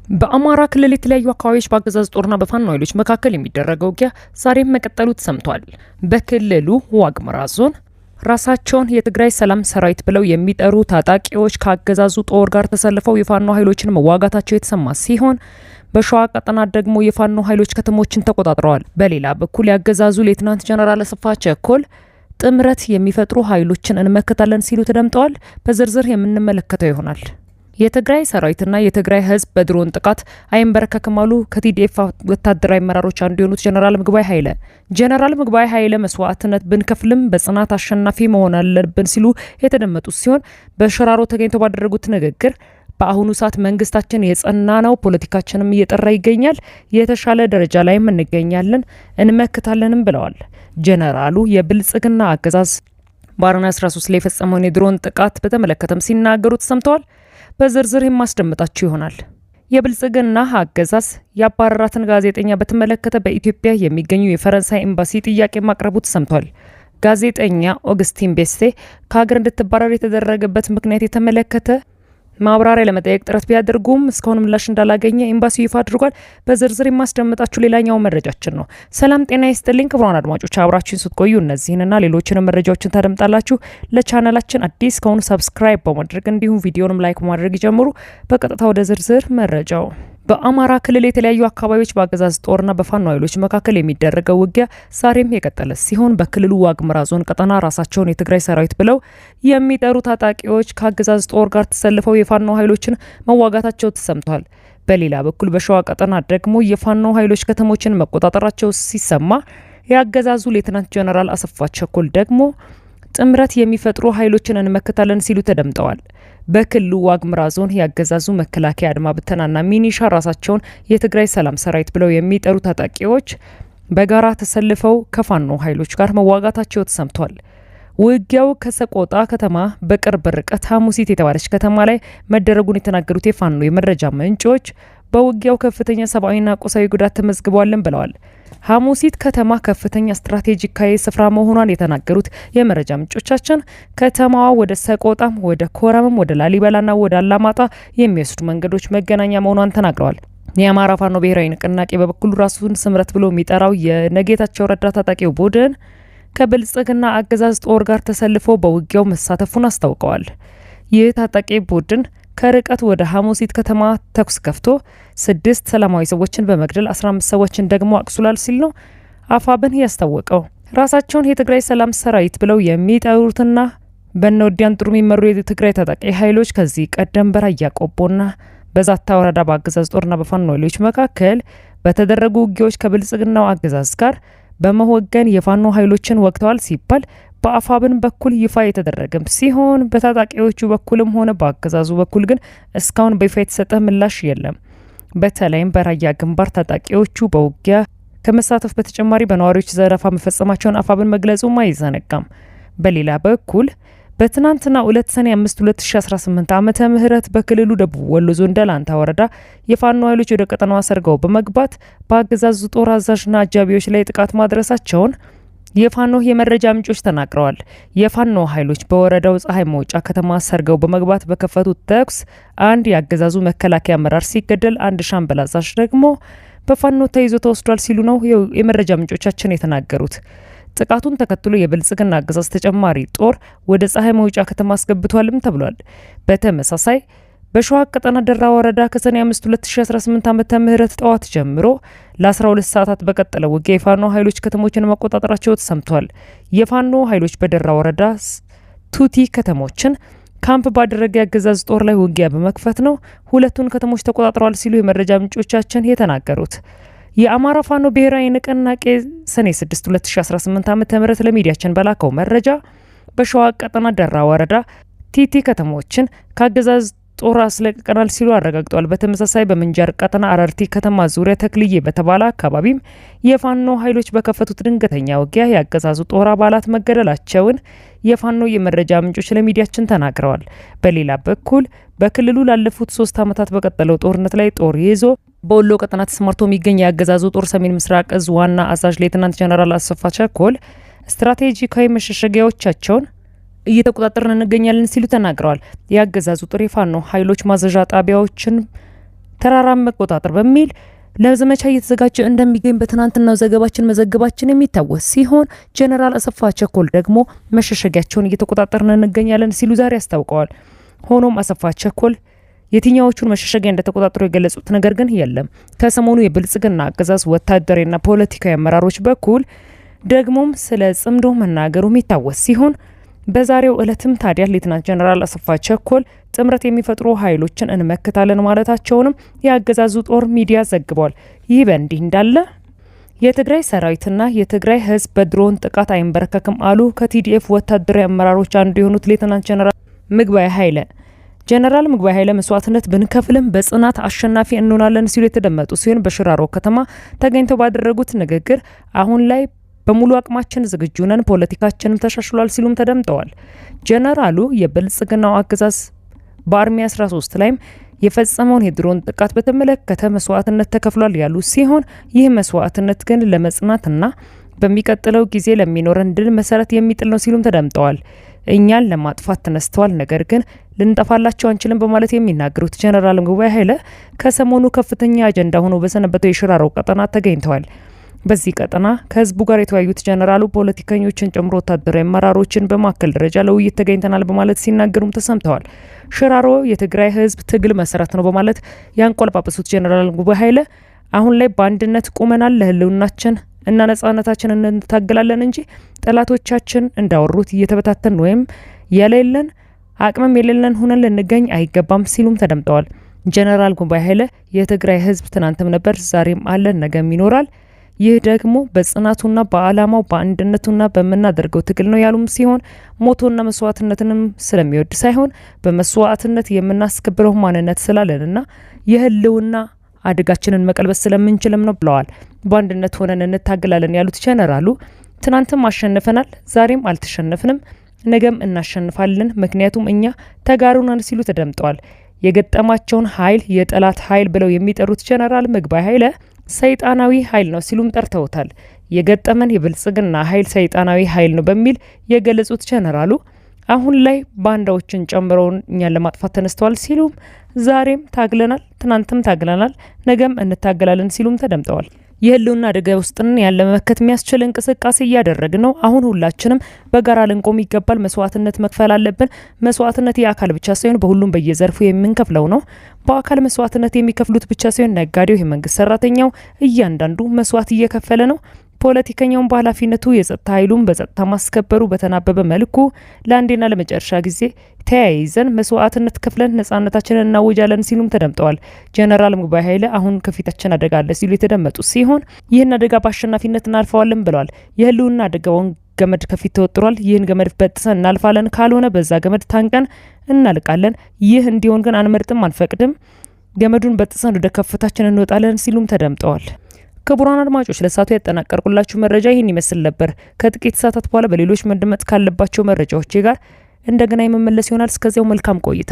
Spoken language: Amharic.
በአማራ ክልል የተለያዩ አካባቢዎች በአገዛዝ ጦርና በፋኖ ኃይሎች መካከል የሚደረገው ውጊያ ዛሬም መቀጠሉ ተሰምቷል። በክልሉ ዋግምራ ዞን ራሳቸውን የትግራይ ሰላም ሰራዊት ብለው የሚጠሩ ታጣቂዎች ከአገዛዙ ጦር ጋር ተሰልፈው የፋኖ ኃይሎችን መዋጋታቸው የተሰማ ሲሆን በሸዋ ቀጠና ደግሞ የፋኖ ኃይሎች ከተሞችን ተቆጣጥረዋል። በሌላ በኩል ያገዛዙ ሌተናንት ጀነራል አሰፋ ቸኮል ጥምረት የሚፈጥሩ ኃይሎችን እንመከታለን ሲሉ ተደምጠዋል። በዝርዝር የምንመለከተው ይሆናል። የትግራይ ሰራዊትና የትግራይ ህዝብ በድሮን ጥቃት አይንበረከክም አሉ ከቲዲኤፍ ወታደራዊ አመራሮች አንዱ የሆኑት ጀነራል ምግባይ ኃይለ መስዋዕትነት ብንከፍልም በጽናት አሸናፊ መሆን አለብን ሲሉ የተደመጡ ሲሆን በሽራሮ ተገኝተው ባደረጉት ንግግር በአሁኑ ሰዓት መንግስታችን የጸና ነው፣ ፖለቲካችንም እየጠራ ይገኛል፣ የተሻለ ደረጃ ላይም እንገኛለን፣ እንመክታለንም ብለዋል። ጀነራሉ የብልጽግና አገዛዝ በአረና 13 ላይ የፈጸመውን የድሮን ጥቃት በተመለከተም ሲናገሩ ተሰምተዋል። በዝርዝር የማስደምጣችሁ ይሆናል። የብልጽግና አገዛዝ ያባረራትን ጋዜጠኛ በተመለከተ በኢትዮጵያ የሚገኙ የፈረንሳይ ኤምባሲ ጥያቄ ማቅረቡ ተሰምቷል። ጋዜጠኛ ኦግስቲን ቤስቴ ከሀገር እንድትባረር የተደረገበት ምክንያት የተመለከተ ማብራሪያ ለመጠየቅ ጥረት ቢያደርጉም እስካሁን ምላሽ እንዳላገኘ ኤምባሲው ይፋ አድርጓል። በዝርዝር የማስደምጣችሁ ሌላኛው መረጃችን ነው። ሰላም ጤና ይስጥልኝ ክቡራን አድማጮች፣ አብራችሁን ስትቆዩ እነዚህንና ሌሎችንም መረጃዎችን ታደምጣላችሁ። ለቻናላችን አዲስ ከሆኑ ሰብስክራይብ በማድረግ እንዲሁም ቪዲዮንም ላይክ ማድረግ ይጀምሩ። በቀጥታ ወደ ዝርዝር መረጃው። በአማራ ክልል የተለያዩ አካባቢዎች በአገዛዝ ጦርና በፋኖ ኃይሎች መካከል የሚደረገው ውጊያ ዛሬም የቀጠለ ሲሆን በክልሉ ዋግምራ ዞን ቀጠና ራሳቸውን የትግራይ ሰራዊት ብለው የሚጠሩ ታጣቂዎች ከአገዛዝ ጦር ጋር ተሰልፈው የፋኖ ኃይሎችን መዋጋታቸው ተሰምቷል። በሌላ በኩል በሸዋ ቀጠና ደግሞ የፋኖ ኃይሎች ከተሞችን መቆጣጠራቸው ሲሰማ የአገዛዙ ሌተናንት ጀነራል አሰፋ ቸኮል ደግሞ ጥምረት የሚፈጥሩ ኃይሎችን እንመክታለን ሲሉ ተደምጠዋል። በክልሉ ዋግምራ ዞን ያገዛዙ መከላከያ አድማ ብተናና ሚኒሻ ራሳቸውን የትግራይ ሰላም ሰራዊት ብለው የሚጠሩ ታጣቂዎች በጋራ ተሰልፈው ከፋኖ ኃይሎች ጋር መዋጋታቸው ተሰምቷል። ውጊያው ከሰቆጣ ከተማ በቅርብ ርቀት ሐሙሲት የተባለች ከተማ ላይ መደረጉን የተናገሩት የፋኖ የመረጃ ምንጮች በውጊያው ከፍተኛ ሰብአዊና ቁሳዊ ጉዳት ተመዝግቧልን ብለዋል። ሐሙሲት ከተማ ከፍተኛ ስትራቴጂካዊ ስፍራ መሆኗን የተናገሩት የመረጃ ምንጮቻችን ከተማዋ ወደ ሰቆጣም፣ ወደ ኮረምም፣ ወደ ላሊበላና ወደ አላማጣ የሚወስዱ መንገዶች መገናኛ መሆኗን ተናግረዋል። የአማራ ፋኖ ብሔራዊ ንቅናቄ በበኩሉ ራሱን ስምረት ብሎ የሚጠራው የነጌታቸው ረዳ ታጣቂው ቡድን ከብልጽግና አገዛዝ ጦር ጋር ተሰልፎ በውጊያው መሳተፉን አስታውቀዋል። ይህ ታጣቂ ቡድን ከርቀት ወደ ሐሙሲት ከተማ ተኩስ ከፍቶ 6 ሰላማዊ ሰዎችን በመግደል 15 ሰዎችን ደግሞ አቁስሏል ሲል ነው አፋብን ያስታወቀው። ራሳቸውን የትግራይ ሰላም ሰራዊት ብለው የሚጠሩትና በነወዲያን ጥሩ የሚመሩ የትግራይ ታጣቂ ኃይሎች ከዚህ ቀደም በራያ ቆቦና በዛታ ወረዳ በአገዛዝ ጦርና በፋኖ ኃይሎች መካከል በተደረጉ ውጊያዎች ከብልጽግናው አገዛዝ ጋር በመወገን የፋኖ ኃይሎችን ወግተዋል ሲባል በአፋብን በኩል ይፋ የተደረገም ሲሆን በታጣቂዎቹ በኩልም ሆነ በአገዛዙ በኩል ግን እስካሁን በይፋ የተሰጠ ምላሽ የለም። በተለይም በራያ ግንባር ታጣቂዎቹ በውጊያ ከመሳተፍ በተጨማሪ በነዋሪዎች ዘረፋ መፈጸማቸውን አፋብን መግለጹም አይዘነጋም። በሌላ በኩል በትናንትና 2 ሰኔ 5 2018 ዓመተ ምህረት በክልሉ ደቡብ ወሎ ዞን ደላንታ ወረዳ የፋኖ ኃይሎች ወደ ቀጠናዋ ሰርገው በመግባት በአገዛዙ ጦር አዛዥና አጃቢዎች ላይ ጥቃት ማድረሳቸውን የፋኖ የመረጃ ምንጮች ተናግረዋል። የፋኖ ኃይሎች በወረዳው ፀሐይ መውጫ ከተማ ሰርገው በመግባት በከፈቱት ተኩስ አንድ የአገዛዙ መከላከያ አመራር ሲገደል፣ አንድ ሻምበል አዛዥ ደግሞ በፋኖ ተይዞ ተወስዷል ሲሉ ነው የመረጃ ምንጮቻችን የተናገሩት። ጥቃቱን ተከትሎ የብልጽግና አገዛዝ ተጨማሪ ጦር ወደ ፀሐይ መውጫ ከተማ አስገብቷልም ተብሏል። በተመሳሳይ በሸዋ ቀጠና ደራ ወረዳ ከሰኔ 5 2018 ዓመተ ምህረት ጠዋት ጀምሮ ለ12 ሰዓታት በቀጠለ ውጊያ የፋኖ ኃይሎች ከተሞችን መቆጣጠራቸው ተሰምቷል። የፋኖ ኃይሎች በደራ ወረዳ ቱቲ ከተሞችን ካምፕ ባደረገ የአገዛዝ ጦር ላይ ውጊያ በመክፈት ነው ሁለቱን ከተሞች ተቆጣጥረዋል ሲሉ የመረጃ ምንጮቻችን የተናገሩት። የአማራ ፋኖ ብሔራዊ ንቅናቄ ሰኔ 6 2018 ዓመተ ምህረት ለሚዲያችን በላከው መረጃ በሸዋ ቀጠና ደራ ወረዳ ቲቲ ከተሞችን ከአገዛዝ ጦር አስለቅቀናል ሲሉ አረጋግጠዋል። በተመሳሳይ በምንጃር ቀጠና አረርቲ ከተማ ዙሪያ ተክልዬ በተባለ አካባቢም የፋኖ ኃይሎች በከፈቱት ድንገተኛ ውጊያ ያገዛዙ ጦር አባላት መገደላቸውን የፋኖ የመረጃ ምንጮች ለሚዲያችን ተናግረዋል። በሌላ በኩል በክልሉ ላለፉት 3 ዓመታት በቀጠለው ጦርነት ላይ ጦር ይዞ በወሎ ቀጠና ተሰማርቶ የሚገኝ ያገዛዙ ጦር ሰሜን ምስራቅ እዝ ዋና አዛዥ ሌተናንት ጀነራል አሰፋ ቸኮል ስትራቴጂካዊ መሸሸጊያዎቻቸውን እየተቆጣጠርን እንገኛለን ሲሉ ተናግረዋል። ያገዛዙ ጦር የፋኖ ኃይሎች ማዘዣ ጣቢያዎችን ተራራን መቆጣጠር በሚል ለዘመቻ እየተዘጋጀ እንደሚገኝ በትናንትናው ዘገባችን መዘገባችን የሚታወስ ሲሆን ጀነራል አሰፋ ቸኮል ደግሞ መሸሸጊያቸውን እየተቆጣጠርን እንገኛለን ሲሉ ዛሬ አስታውቀዋል። ሆኖም አሰፋ ቸኮል የትኛዎቹን መሸሸጊያ እንደተቆጣጠሩ የገለጹት ነገር ግን የለም። ከሰሞኑ የብልጽግና አገዛዝ ወታደራዊና ፖለቲካዊ አመራሮች በኩል ደግሞም ስለ ጽምዶ መናገሩ የሚታወስ ሲሆን በዛሬው ዕለትም ታዲያ ሌተናንት ጀነራል አሰፋ ቸኮል ጥምረት የሚፈጥሩ ኃይሎችን እንመክታለን ማለታቸውንም የአገዛዙ ጦር ሚዲያ ዘግቧል። ይህ በእንዲህ እንዳለ የትግራይ ሰራዊትና የትግራይ ሕዝብ በድሮን ጥቃት አይንበረከክም አሉ ከቲዲኤፍ ወታደራዊ አመራሮች አንዱ የሆኑት ሌተናንት ጀነራል ምግባይ ኃይለ። ጀነራል ምግባይ ኃይለ መስዋዕትነት ብንከፍልም በጽናት አሸናፊ እንሆናለን ሲሉ የተደመጡ ሲሆን በሽራሮ ከተማ ተገኝተው ባደረጉት ንግግር አሁን ላይ በሙሉ አቅማችን ዝግጁ ነን፣ ፖለቲካችንም ተሻሽሏል ሲሉም ተደምጠዋል። ጀነራሉ የብልጽግናው አገዛዝ በአርሚ 13 ላይም የፈጸመውን የድሮን ጥቃት በተመለከተ መስዋዕትነት ተከፍሏል ያሉ ሲሆን ይህ መስዋዕትነት ግን ለመጽናትና በሚቀጥለው ጊዜ ለሚኖረን ድል መሰረት የሚጥል ነው ሲሉም ተደምጠዋል። እኛን ለማጥፋት ተነስተዋል፣ ነገር ግን ልንጠፋላቸው አንችልም በማለት የሚናገሩት ጀነራል ምግባይ ኃይለ ከሰሞኑ ከፍተኛ አጀንዳ ሆኖ በሰነበተው የሽራሮ ቀጠና ተገኝተዋል። በዚህ ቀጠና ከህዝቡ ጋር የተወያዩት ጀነራሉ ፖለቲከኞችን ጨምሮ ወታደራዊ አመራሮችን በማዕከል ደረጃ ለውይይት ተገኝተናል በማለት ሲናገሩም ተሰምተዋል። ሽራሮ የትግራይ ህዝብ ትግል መሰረት ነው በማለት ያንቆለጳጰሱት ጀነራል ምግባይ ኃይለ አሁን ላይ በአንድነት ቁመናል፣ ለህልውናችን እና ነጻነታችን እንታገላለን እንጂ ጠላቶቻችን እንዳወሩት እየተበታተን ወይም የሌለን አቅምም የሌለን ሆነን ልንገኝ አይገባም ሲሉም ተደምጠዋል። ጀነራል ምግባይ ኃይለ የትግራይ ህዝብ ትናንትም ነበር፣ ዛሬም አለን፣ ነገም ይኖራል። ይህ ደግሞ በጽናቱና በአላማው በአንድነቱና በምናደርገው ትግል ነው ያሉም ሲሆን ሞቶና መስዋዕትነትንም ስለሚወድ ሳይሆን በመስዋዕትነት የምናስከብረው ማንነት ስላለንና የህልውና አደጋችንን መቀልበስ ስለምንችልም ነው ብለዋል። በአንድነት ሆነን እንታገላለን ያሉት ጀነራሉ ትናንትም አሸንፈናል፣ ዛሬም አልተሸነፍንም፣ ነገም እናሸንፋለን፣ ምክንያቱም እኛ ተጋሩናን ሲሉ ተደምጠዋል። የገጠማቸውን ኃይል የጠላት ኃይል ብለው የሚጠሩት ጀነራል ምግባይ ኃይለ ሰይጣናዊ ኃይል ነው ሲሉም ጠርተውታል። የገጠመን የብልጽግና ኃይል ሰይጣናዊ ኃይል ነው በሚል የገለጹት ጀነራሉ አሁን ላይ ባንዳዎችን ጨምረው እኛን ለማጥፋት ተነስተዋል ሲሉም ዛሬም ታግለናል፣ ትናንትም ታግለናል፣ ነገም እንታገላለን ሲሉም ተደምጠዋል። የህልውና አደጋ ውስጥን ያለ መመከት የሚያስችል እንቅስቃሴ እያደረግን ነው። አሁን ሁላችንም በጋራ ልንቆም ይገባል። መስዋዕትነት መክፈል አለብን። መስዋዕትነት የአካል ብቻ ሳይሆን በሁሉም በየዘርፉ የምንከፍለው ነው። በአካል መስዋዕትነት የሚከፍሉት ብቻ ሳይሆን ነጋዴው፣ የመንግስት ሰራተኛው እያንዳንዱ መስዋዕት እየከፈለ ነው። ፖለቲከኛውን በኃላፊነቱ የጸጥታ ኃይሉን በጸጥታ ማስከበሩ በተናበበ መልኩ ለአንዴና ለመጨረሻ ጊዜ ተያይዘን መስዋዕትነት ከፍለን ነጻነታችንን እናውጃለን ሲሉም ተደምጠዋል። ጀነራል ምግባይ ኃይለ አሁን ከፊታችን አደጋ አለ ሲሉ የተደመጡ ሲሆን ይህን አደጋ በአሸናፊነት እናልፈዋለን ብለዋል። የህልውና አደጋውን ገመድ ከፊት ተወጥሯል። ይህን ገመድ በጥሰን እናልፋለን፣ ካልሆነ በዛ ገመድ ታንቀን እናልቃለን። ይህ እንዲሆን ግን አንመርጥም፣ አንፈቅድም። ገመዱን በጥሰን ወደ ከፍታችን እንወጣለን ሲሉም ተደምጠዋል። ክቡራን አድማጮች ለሳቱ ያጠናቀርኩላችሁ መረጃ ይህን ይመስል ነበር። ከጥቂት ሰዓታት በኋላ በሌሎች መደመጥ ካለባቸው መረጃዎች ጋር እንደገና የመመለስ ይሆናል። እስከዚያው መልካም ቆይታ